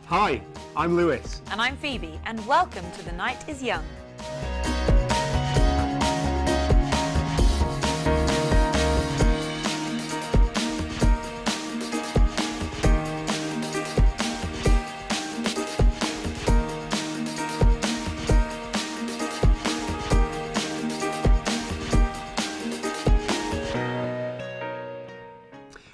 Hi, I'm Lewis. And I'm Phoebe, and welcome to The Night is Young.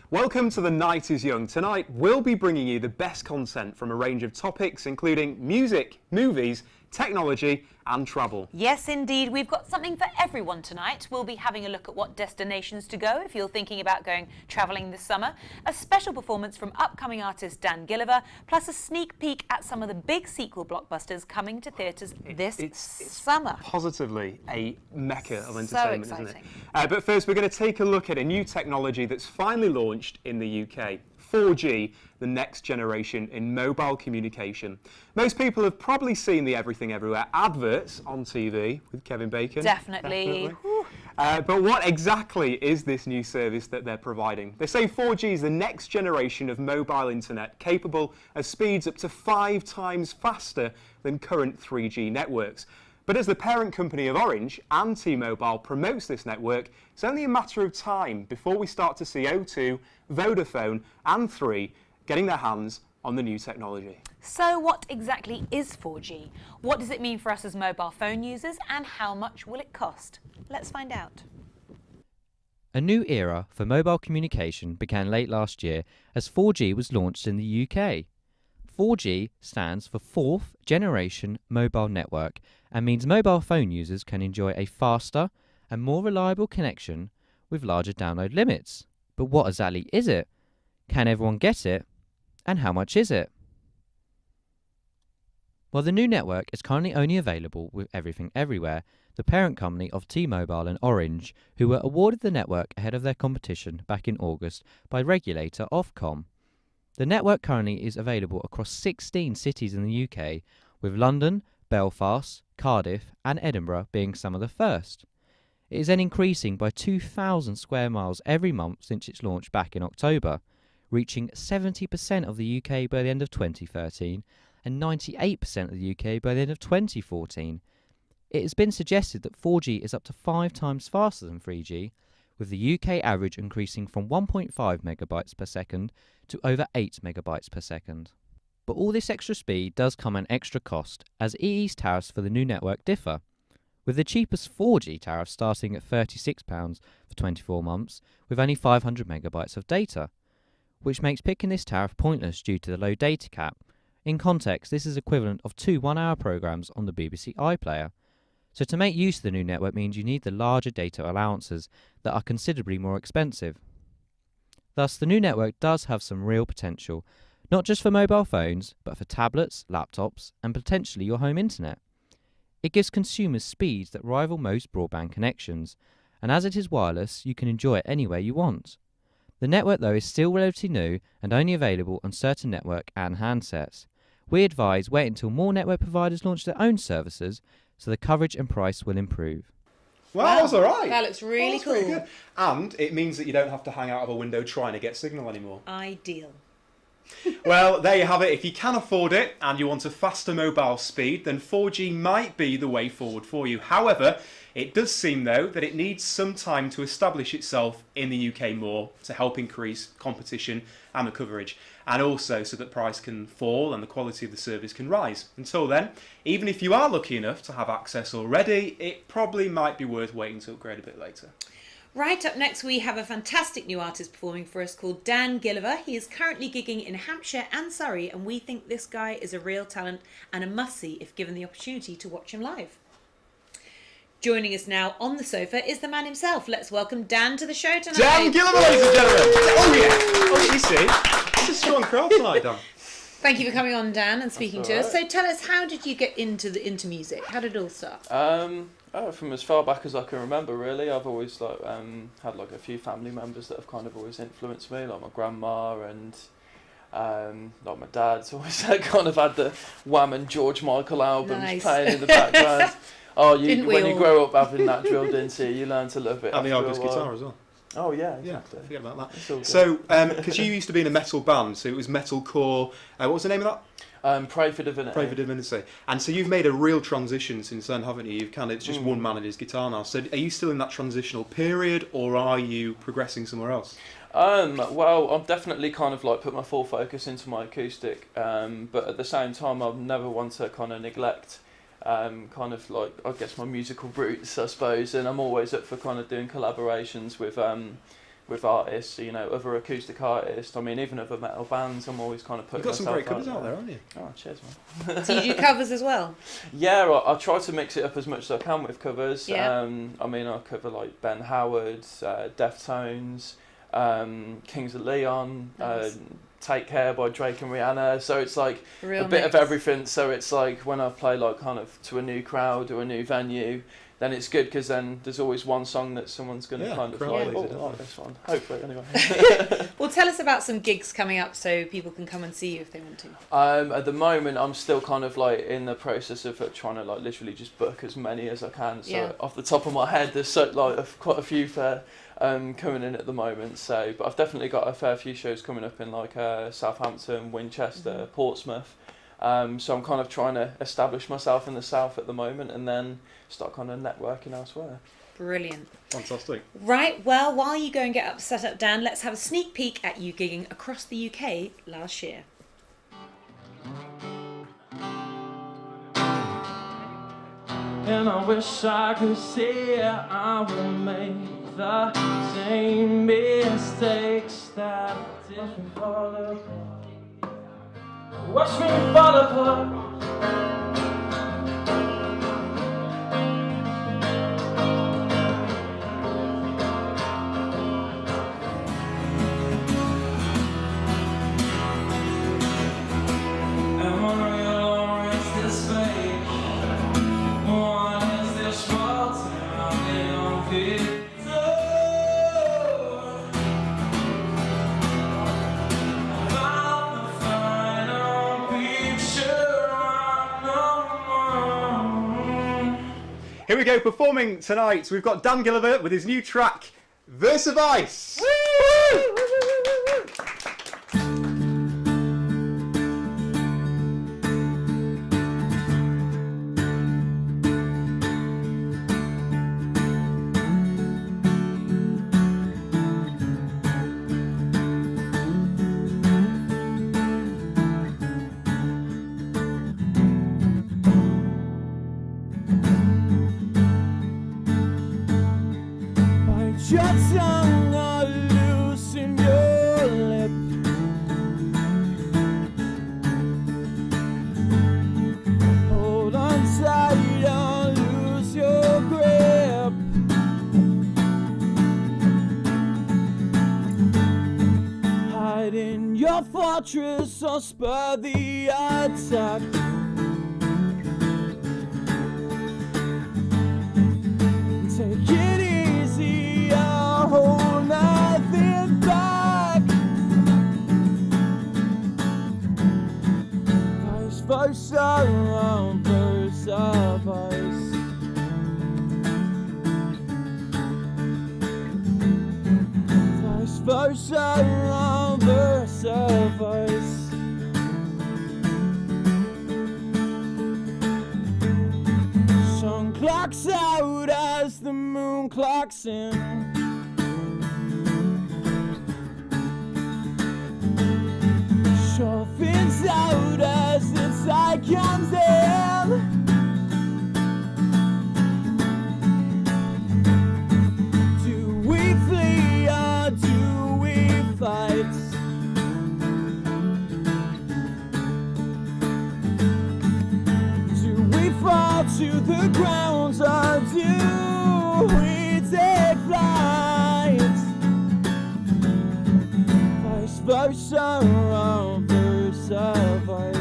Welcome to The Night is Young. Tonight, we'll be bringing you the best content from a range of topics, including music, movies, technology, and travel. Yes, indeed. We've got something for everyone tonight. We'll be having a look at what destinations to go if you're thinking about going travelling this summer, a special performance from upcoming artist Dan Gilliver, plus a sneak peek at some of the big sequel blockbusters coming to theatres this summer. Positively a mecca of entertainment, So exciting. isn't it? But first, we're going to take a look at a new technology that's finally launched in the UK. 4G, the next generation in mobile communication. Most people have probably seen the Everything Everywhere adverts on TV with Kevin Bacon. Definitely. But what exactly is this new service that they're providing? They say 4G is the next generation of mobile internet capable of speeds up to 5 times faster than current 3G networks. But as the parent company of Orange and T-Mobile promotes this network, it's only a matter of time before we start to see O2, Vodafone and Three getting their hands on the new technology. So what exactly is 4G? What does it mean for us as mobile phone users, and how much will it cost? Let's find out. A new era for mobile communication began late last year as 4G was launched in the UK. 4G stands for Fourth Generation Mobile Network and means mobile phone users can enjoy a faster and more reliable connection with larger download limits. But what exactly is it? Can everyone get it? And how much is it? Well, the new network is currently only available with Everything Everywhere, the parent company of T-Mobile and Orange, who were awarded the network ahead of their competition back in August by regulator Ofcom. The network currently is available across 16 cities in the UK, with London, Belfast, Cardiff and Edinburgh being some of the first. It is then increasing by 2,000 square miles every month since its launch back in October, reaching 70% of the UK by the end of 2013 and 98% of the UK by the end of 2014. It has been suggested that 4G is up to 5 times faster than 3G, with the UK average increasing from 1.5 megabytes per second to over 8 megabytes per second. But all this extra speed does come at an extra cost, as EE's tariffs for the new network differ, with the cheapest 4G tariff starting at £36 for 24 months with only 500 megabytes of data, which makes picking this tariff pointless due to the low data cap. In context, this is equivalent of 2 one-hour programmes on the BBC iPlayer. So to make use of the new network means you need the larger data allowances that are considerably more expensive. Thus, the new network does have some real potential, not just for mobile phones, but for tablets, laptops, and potentially your home internet. It gives consumers speeds that rival most broadband connections, and as it is wireless, you can enjoy it anywhere you want. The network, though, is still relatively new and only available on certain network and handsets. We advise wait until more network providers launch their own services, so the coverage and price will improve. Well, that was all right. That looks really cool. Pretty good. And it means that you don't have to hang out of a window trying to get signal anymore. Ideal. Well, there you have it. If you can afford it and you want a faster mobile speed, then 4G might be the way forward for you. However, it does seem, though, that it needs some time to establish itself in the UK more to help increase competition and the coverage, and also so that price can fall and the quality of the service can rise. Until then, even if you are lucky enough to have access already, it probably might be worth waiting to upgrade a bit later. Right, up next we have a fantastic new artist performing for us called Dan Gilliver. He is currently gigging in Hampshire and Surrey, and we think this guy is a real talent and a must-see if given the opportunity to watch him live. Joining us now on the sofa is the man himself. Let's welcome Dan to the show tonight. Dan Gilliver, ladies and gentlemen! Oh yeah! Oh, you see, it's a strong crowd tonight, Dan. Thank you for coming on, Dan, and speaking to us. So tell us, how did you get into music? How did it all start? From as far back as I can remember, really. I've always had a few family members that have kind of always influenced me, like my grandma and like my dad's always kind of had the Wham and George Michael albums playing in the background. When you grow up having that drilled into you, learn to love it. And the Argos guitar as well. Oh yeah, Yeah, exactly. forget about that. It's all good. So, because you used to be in a metal band, so it was metalcore. What was the name of that? Pray for Divinity. Pray for Divinity. And so you've made a real transition since then, haven't you? You've kind of, it's just one man and his guitar now. So are you still in that transitional period, or are you progressing somewhere else? Well, I've definitely kind of like put my full focus into my acoustic, but at the same time, I've never want to kind of neglect kind of like, I guess, my musical roots, I suppose, and I'm always up for kind of doing collaborations with artists, you know, other acoustic artists. I mean, even other metal bands, I'm always kind of You've putting got some myself great covers out there, there. haven't you? Oh, cheers, man. So you do covers as well? Yeah, I try to mix it up as much as I can with covers. Yeah. I mean, I cover like Ben Howard, Deftones, Kings of Leon, Nice. Take Care by Drake and Rihanna. So it's like Real a bit mix. of everything. So it's like when I play like kind of to a new crowd or a new venue, then it's good because then there's always one song that someone's going to Yeah, kind of crowd like, pleaser, oh, I definitely. like this one. Hopefully, anyway. Well, tell us about some gigs coming up so people can come and see you if they want to. At the moment, I'm still kind of like in the process of trying to like literally just book as many as I can. So Yeah. off the top of my head, there's quite a few coming in at the moment. So, but I've definitely got a fair few shows coming up in like Southampton, Winchester, Portsmouth. So I'm kind of trying to establish myself in the south at the moment, and then start kind of networking elsewhere. Brilliant. Fantastic. Right, well, while you go and get set up, Dan, let's have a sneak peek at you gigging across the UK last year. And I wish I could say I will make the same mistakes that I did fall apart. Watch me fall apart. Am I real or is this fake? What is this world surrounding on Victor? Found the final picture I know. Here we go, performing tonight. We've got Dan Gilliver with his new track, Verse of Ice. Bite your tongue or loosen your lip. Hold on tight or lose your grip. Hide in your fortress or spur the attack. Take it easy, I'll hold nothing back. Vice versa, versa, vice. Vice versa, versa, vice. Sun clocks out as the moon clocks in. Shore fins out as the tide comes in. Do we flee or do we fight? Do we fall to the ground or do we take flight? Vice versa, versa, vice.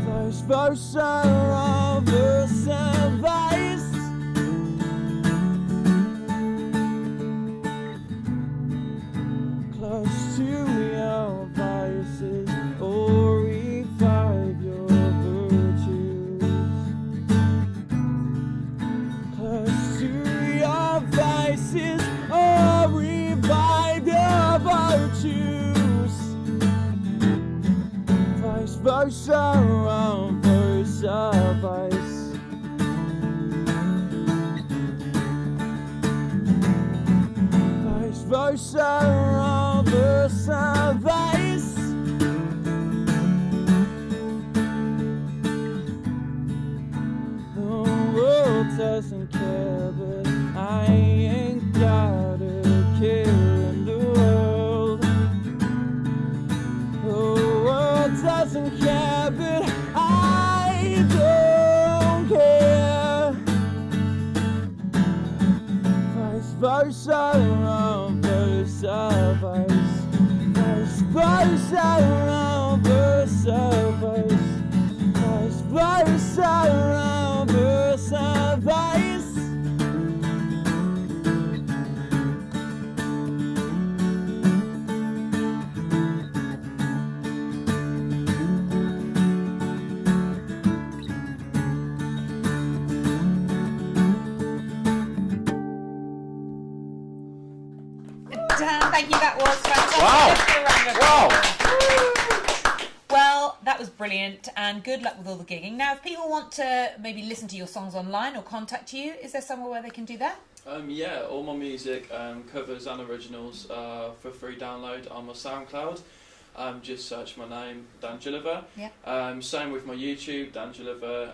Vice versa, versa, vice. Close to your vices or revive your virtues. versa, vice. Vice versa, vice. The world doesn't care, but I ain't got a care in the world. The world doesn't care, but I don't care. Vice versa, versa, vice. Vice versa, versa, vice. Vice versa, versa, vice. Dan, thank you. That was fantastic. Wow. Let's do a round of applause. Well, that was brilliant, and good luck with all the gigging. Now, if people want to maybe listen to your songs online or contact you, is there somewhere where they can do that? Yeah, all my music, covers and originals for free download on my SoundCloud. Just search my name, Dan Gilliver. Yeah. Same with my YouTube, Dan Gilliver,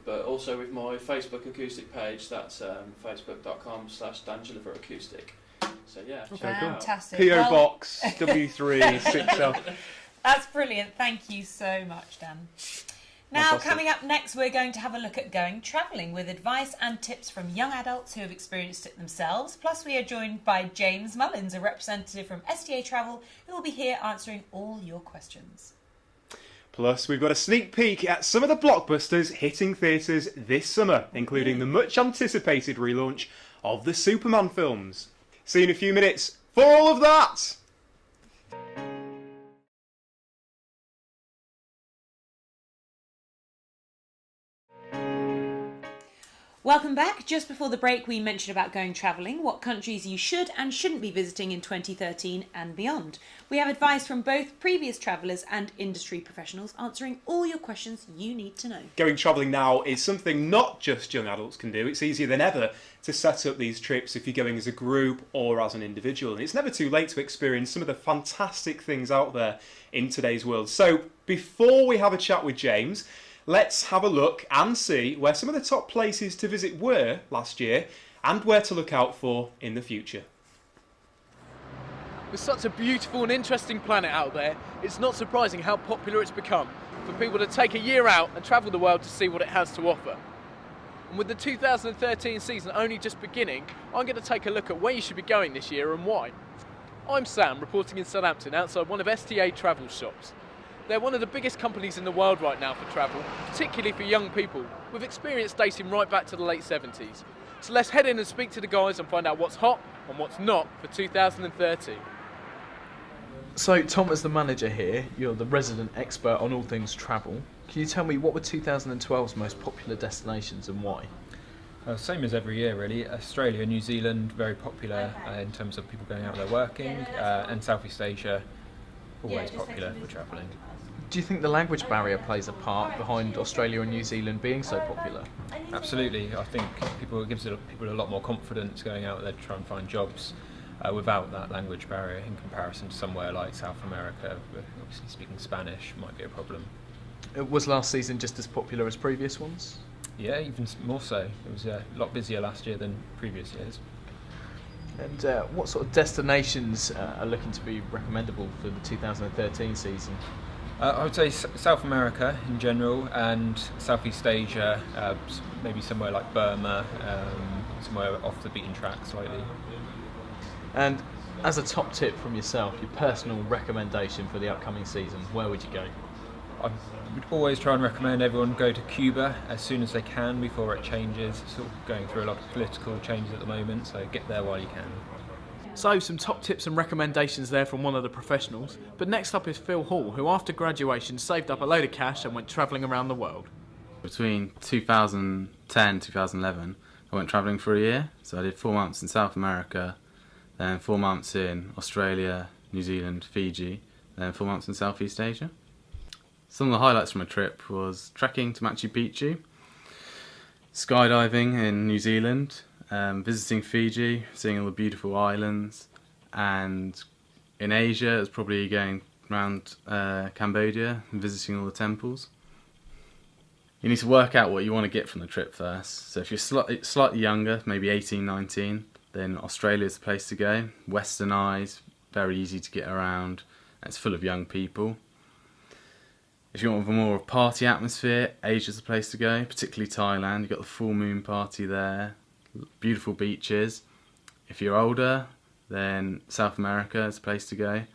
but also with my Facebook acoustic page. That's facebook.com/Dan Gilliver Acoustic. So yeah, check it out. Fantastic. PO Well, Box W360. That's brilliant. Thank you so much, Dan. Now, Fantastic. coming up next, we're going to have a look at going travelling with advice and tips from young adults who have experienced it themselves. Plus, we are joined by James Mullins, a representative from STA Travel, who will be here answering all your questions. Plus, we've got a sneak peek at some of the blockbusters hitting theatres this summer, including the much anticipated relaunch of the Superman films. See you in a few minutes for all of that! Welcome back. Just before the break, we mentioned about going travelling, what countries you should and shouldn't be visiting in 2013 and beyond. We have advice from both previous travellers and industry professionals answering all your questions you need to know. Going travelling now is something not just young adults can do. It's easier than ever to set up these trips if you're going as a group or as an individual. And it's never too late to experience some of the fantastic things out there in today's world. So before we have a chat with James, let's have a look and see where some of the top places to visit were last year and where to look out for in the future. With such a beautiful and interesting planet out there, it's not surprising how popular it's become for people to take a year out and travel the world to see what it has to offer. And with the 2013 season only just beginning, I'm going to take a look at where you should be going this year and why. I'm Sam, reporting in Southampton outside one of STA Travel's shops. They're one of the biggest companies in the world right now for travel, particularly for young people, with experience dating right back to the late 70s. So let's head in and speak to the guys and find out what's hot and what's not for 2013. So Tom, as the manager here, you're the resident expert on all things travel. Can you tell me what were 2012's most popular destinations and why? Same as every year really. Australia, New Zealand, very popular in terms of people going out there working, and Southeast Asia, always popular for travelling. Do you think the language barrier plays a part behind Australia and New Zealand being so popular? Absolutely. I think it gives people a lot more confidence going out there to try and find jobs without that language barrier in comparison to somewhere like South America, where obviously speaking Spanish might be a problem. Was last season just as popular as previous ones? Yeah, even more so. It was a lot busier last year than previous years. And what sort of destinations are looking to be recommendable for the 2013 season? I would say South America in general and Southeast Asia, maybe somewhere like Burma, somewhere off the beaten track slightly. And as a top tip from yourself, your personal recommendation for the upcoming season, where would you go? I would always try and recommend everyone go to Cuba as soon as they can before it changes. It's sort of going through a lot of political changes at the moment, so get there while you can. So, some top tips and recommendations there from one of the professionals. But next up is Phil Hall, who after graduation saved up a load of cash and went travelling around the world. Between 2010 and 2011, I went travelling for a year. So I did 4 months in South America, then 4 months in Australia, New Zealand, Fiji, then 4 months in Southeast Asia. Some of the highlights from my trip was trekking to Machu Picchu, skydiving in New Zealand, visiting Fiji, seeing all the beautiful islands, and in Asia it was probably going around Cambodia and visiting all the temples. You need to work out what you want to get from the trip first. So if you're slightly younger, maybe 18, 19, then Australia's the place to go. Westernised, very easy to get around, and it's full of young people. If you want a more party atmosphere, Asia's the place to go, particularly Thailand. You've got the full moon party there, beautiful beaches. If you're older, then South America is the place to go. A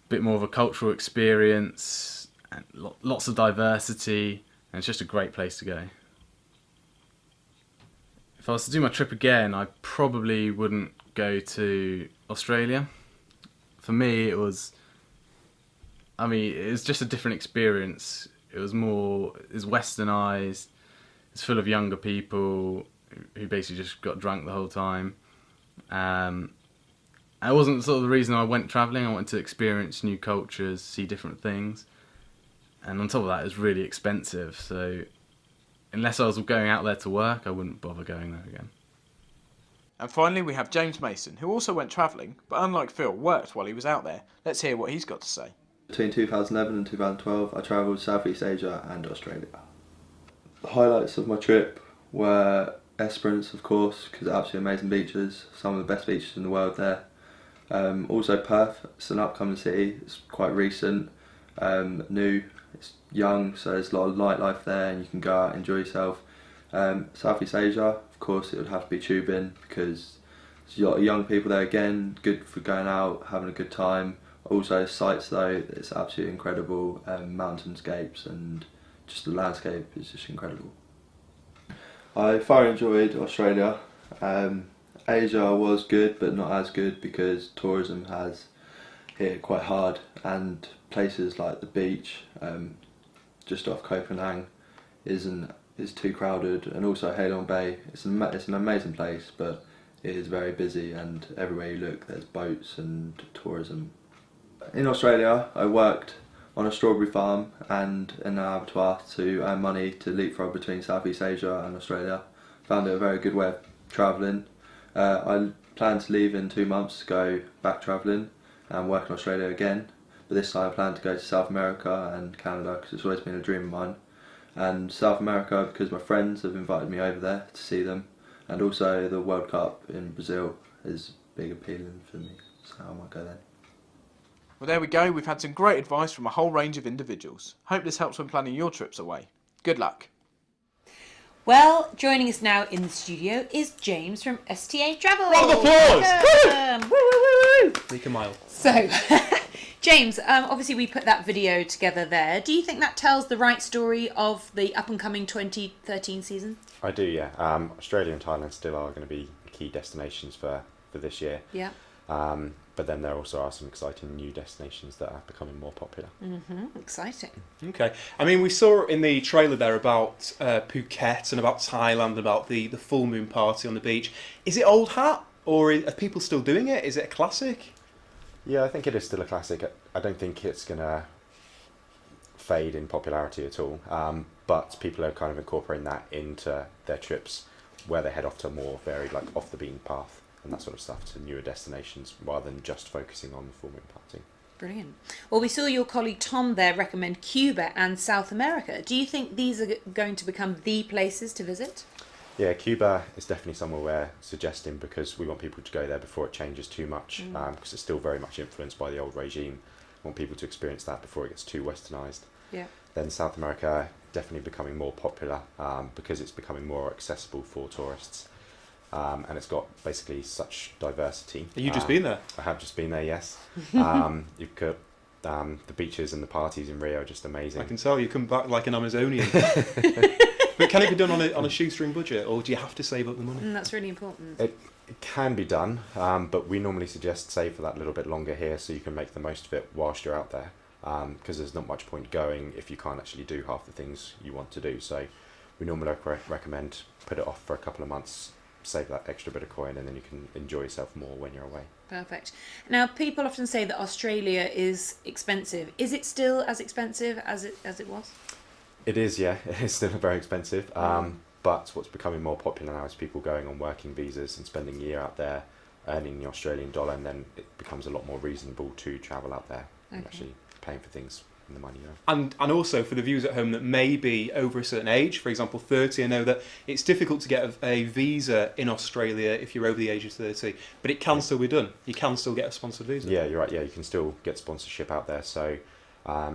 bit more of a cultural experience, and lots of diversity, and it's just a great place to go. If I was to do my trip again, I probably wouldn't go to Australia. For me, it was just a different experience. It was westernised, it's full of younger people who basically just got drunk the whole time. It wasn't sort of the reason I went travelling. I wanted to experience new cultures, see different things. And on top of that, it was really expensive. So unless I was going out there to work, I wouldn't bother going there again. And finally, we have James Mason, who also went travelling, but unlike Phil, worked while he was out there. Let's hear what he's got to say. Between 2011 and 2012, I travelled Southeast Asia and Australia. The highlights of my trip were Esperance, of course, because absolutely amazing beaches, some of the best beaches in the world there. Also Perth, it's an upcoming city, it's quite recent, new, it's young, so there's a lot of nightlife there and you can go out and enjoy yourself. Southeast Asia, of course, it would have to be Tubin because there's a lot of young people there again, good for going out, having a good time. Also sights though, it's absolutely incredible, mountainscapes and just the landscape is just incredible. I thoroughly enjoyed Australia. Asia was good but not as good because tourism has hit it quite hard, and places like the beach just off Koh Phangan is too crowded, and also Halong Bay, it's an amazing place but it is very busy and everywhere you look there's boats and tourism. In Australia I worked on a strawberry farm and in an abattoir to earn money to leapfrog between Southeast Asia and Australia. Found it a very good way of travelling. I plan to leave in 2 months to go back travelling and work in Australia again, but this time I plan to go to South America and Canada because it's always been a dream of mine. And South America because my friends have invited me over there to see them, and also the World Cup in Brazil is big appealing for me, so I might go there. Well, there we go. We've had some great advice from a whole range of individuals. Hope this helps when planning your trips away. Good luck. Well, joining us now in the studio is James from STA Travel. Round of applause! Welcome. Woo, woo, woo, woo. Make a mile. So, James, obviously we put that video together there. Do you think that tells the right story of the up-and-coming 2013 season? I do, yeah. Australia and Thailand still are going to be key destinations for this year. Yeah. But then there also are some exciting new destinations that are becoming more popular. Exciting. Okay. I mean, we saw in the trailer there about Phuket and about Thailand, about the full moon party on the beach. Is it old hat, or are people still doing it? Is it a classic? Yeah, I think it is still a classic. I don't think it's going to fade in popularity at all. But people are kind of incorporating that into their trips where they head off to a more varied, like off the beaten path and that sort of stuff, to newer destinations rather than just focusing on the full moon party. Brilliant. Well, we saw your colleague Tom there recommend Cuba and South America. Do you think these are going to become the places to visit? Yeah, Cuba is definitely somewhere we're suggesting because we want people to go there before it changes too much, because it's still very much influenced by the old regime. We want people to experience that before it gets too westernised. Yeah. Then South America definitely becoming more popular because it's becoming more accessible for tourists. And it's got basically such diversity. Have you just been there? I have just been there, yes. You've got the beaches and the parties in Rio are just amazing. I can tell you come back like an Amazonian. But can it be done on a shoestring budget, or do you have to save up the money? That's really important. It can be done, but we normally suggest save for that little bit longer here so you can make the most of it whilst you're out there, because there's not much point going if you can't actually do half the things you want to do. So we normally recommend put it off for a couple of months, save up a little bit, and then come back. Okay. And then you can save that extra bit of coin, and then you can enjoy yourself more when you're away. Perfect. Now, people often say that Australia is expensive. Is it still as expensive as it was? It is, yeah. It is still very expensive. But what's becoming more popular now is people going on working visas and spending a year out there, earning the Australian dollar, and then it becomes a lot more reasonable to travel out there and actually paying for things in the money. And also for the viewers at home that may be over a certain age, for example 30, I know that it's difficult to get a visa in Australia if you're over the age of 30, but it can still be done. You can still get a sponsored visa. Yeah, you're right. Yeah, you can still get sponsorship out there. So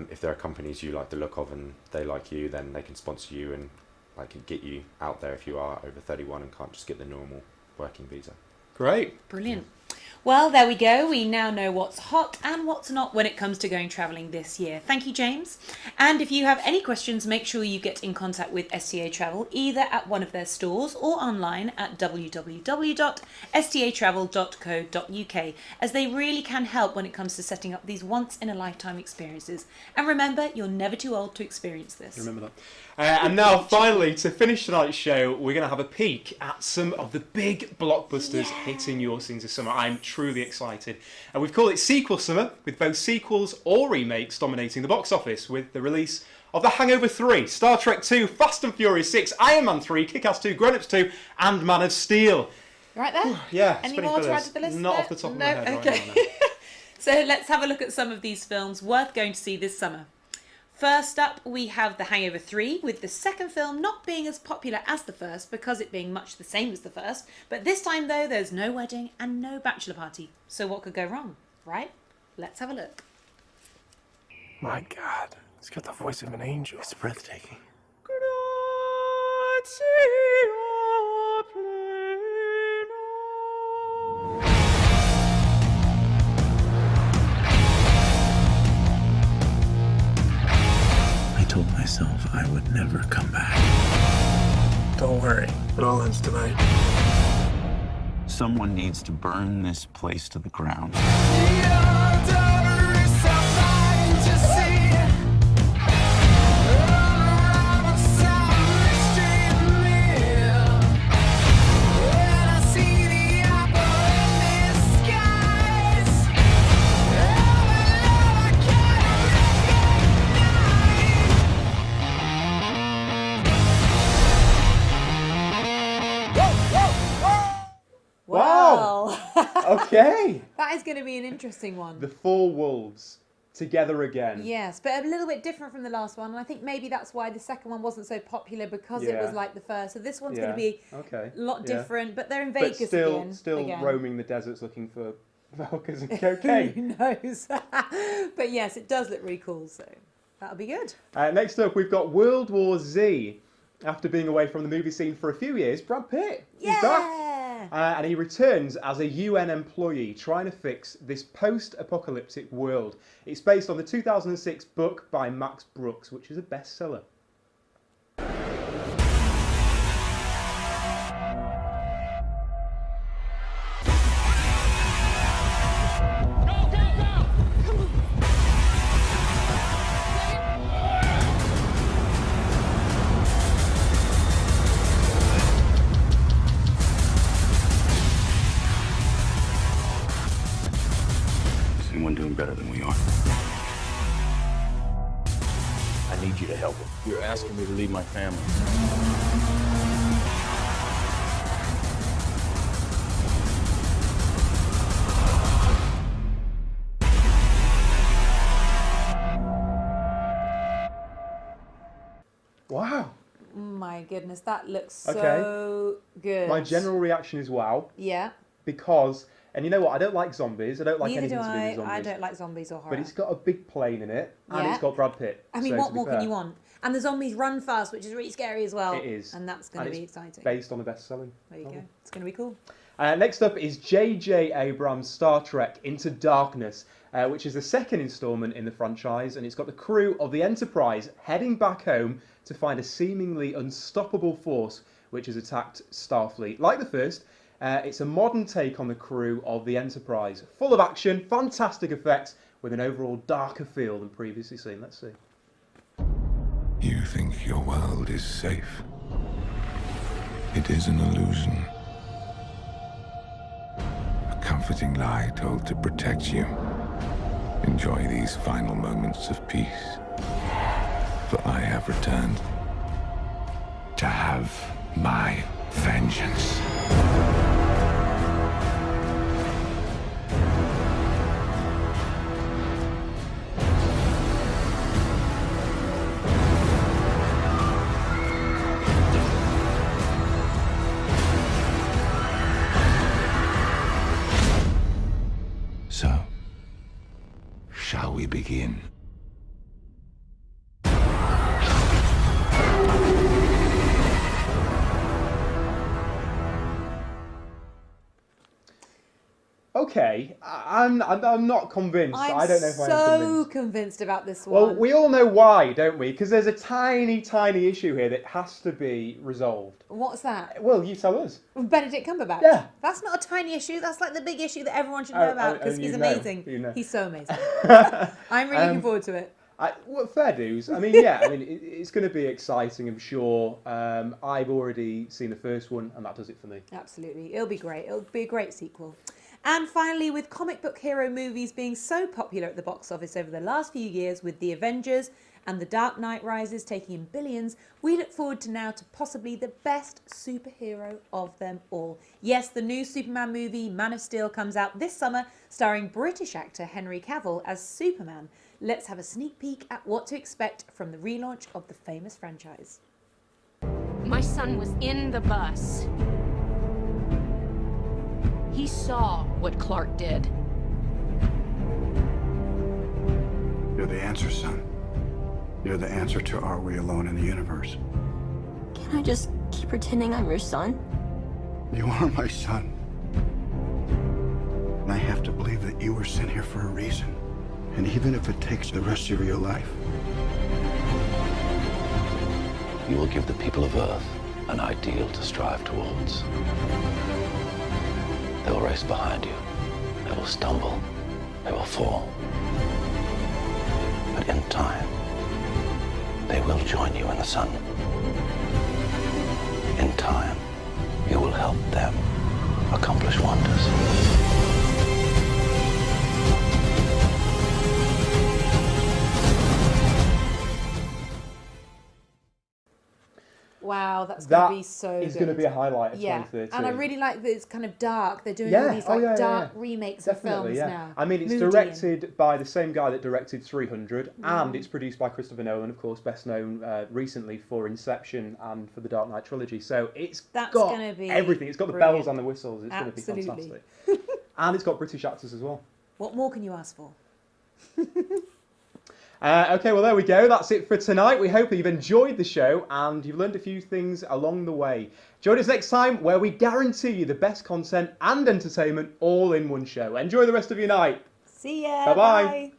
if there are companies you like the look of and they like you, then they can sponsor you and get you out there if you are over 31 and can't just get the normal working visa. Great. Brilliant. Well, there we go. We now know what's hot and what's not when it comes to going travelling this year. Thank you, James. And if you have any questions, make sure you get in contact with STA Travel, either at one of their stores or online at www.statravel.co.uk, as they really can help when it comes to setting up these once-in-a-lifetime experiences. And remember, you're never too old to experience this. Remember that. And now, finally, to finish tonight's show, we're going to have a peek at some of the big blockbusters hitting your scenes this summer. I'm truly excited. And we've called it Sequel Summer, with both sequels or remakes dominating the box office, with the release of The Hangover 3, Star Trek 2, Fast and Furious 6, Iron Man 3, Kick-Ass 2, Grown Ups 2, and Man of Steel. Right there? Yeah. Any more to add to the list? Not off the top of my head okay. right now. No. So let's have a look at some of these films worth going to see this summer. First up, we have The Hangover 3, with the second film not being as popular as the first because it being much the same as the first. But this time, though, there's no wedding and no bachelor party. So what could go wrong, right? Let's have a look. My God, it's got the voice of an angel. It's breathtaking. I told myself I would never come back. Don't worry, it all ends tonight. Someone needs to burn this place to the ground. Wow. Okay. That is going to be an interesting one. The Four Wolves together again. Yes, but a little bit different from the last one. And I think maybe that's why the second one wasn't so popular, because it was like the first. So this one's going to be a lot different. But they're in Vegas again. Still roaming the deserts looking for Valkyries and cocaine. Who knows? But yes, it does look really cool. So that'll be good. Next up, we've got World War Z. After being away from the movie scene for a few years, Brad Pitt is back. And he returns as a UN employee trying to fix this post-apocalyptic world. It's based on the 2006 book by Max Brooks, which is a bestseller. Doing better than we are. I need you to help him. You're asking me to leave my family. Wow. My goodness, that looks so good. My general reaction is wow. Yeah. Because, and you know what, I don't like zombies. I don't like Neither anything do to do with zombies. I don't like zombies or horror. But it's got a big plane in it, and it's got Brad Pitt. I mean, so, what to be more fair, can you want? And the zombies run fast, which is really scary as well. It is. And that's going to be exciting. Based on a best-selling There you novel. go. It's going to be cool. Next up is J.J. Abrams' Star Trek Into Darkness, which is the second instalment in the franchise, and it's got the crew of the Enterprise heading back home to find a seemingly unstoppable force which has attacked Starfleet. Like the first, it's a modern take on the crew of the Enterprise, full of action, fantastic effects, with an overall darker feel than previously seen. Let's see. You think your world is safe. It is an illusion. comforting lie told to protect you. Enjoy these final moments of peace. For I have returned to have my vengeance. So, shall we begin? Okay, I'm not convinced. I don't know if I'm so convinced. convinced about this one. Well, we all know why, don't we? Because there's a tiny, tiny issue here that has to be resolved. What's that? Well, you tell us. Benedict Cumberbatch. Yeah. That's not a tiny issue. That's like the big issue that everyone should know about because he's amazing. You know. He's so amazing. I'm really looking forward to it. Well, fair dues. I mean, yeah. I mean, it's going to be exciting, I'm sure. I've already seen the first one, and that does it for me. Absolutely. It'll be great. It'll be a great sequel. And finally, with comic book hero movies being so popular at the box office over the last few years, with The Avengers and The Dark Knight Rises taking in billions, we look forward to now to possibly the best superhero of them all. Yes, the new Superman movie, Man of Steel, comes out this summer, starring British actor Henry Cavill as Superman. Let's have a sneak peek at what to expect from the relaunch of the famous franchise. My son was in the bus. He saw what Clark did. You're the answer, son. You're the answer to are we alone in the universe? Can I just keep pretending I'm your son? You are my son. And I have to believe that you were sent here for a reason. And even if it takes the rest of your life. You will give the people of Earth an ideal to strive towards. They will race behind you. They will stumble. They will fall. But in time, they will join you in the sun. In time, you will help them accomplish wonders. Wow, that's going to be so good. It's going to be a highlight of 2013. And I really like that it's kind of dark. They're doing all these dark remakes of films now. I mean, it's Moody directed by the same guy that directed 300, and it's produced by Christopher Nolan, of course, best known recently for Inception and for the Dark Knight trilogy. So that's got gonna be everything. It's got the brilliant. bells and the whistles. It's going to be Absolutely. fantastic. And it's got British actors as well. What more can you ask for? Okay, well, there we go. That's it for tonight. We hope that you've enjoyed the show and you've learned a few things along the way. Join us next time where we guarantee you the best content and entertainment all in one show. Enjoy the rest of your night. See ya. Bye-bye. Bye.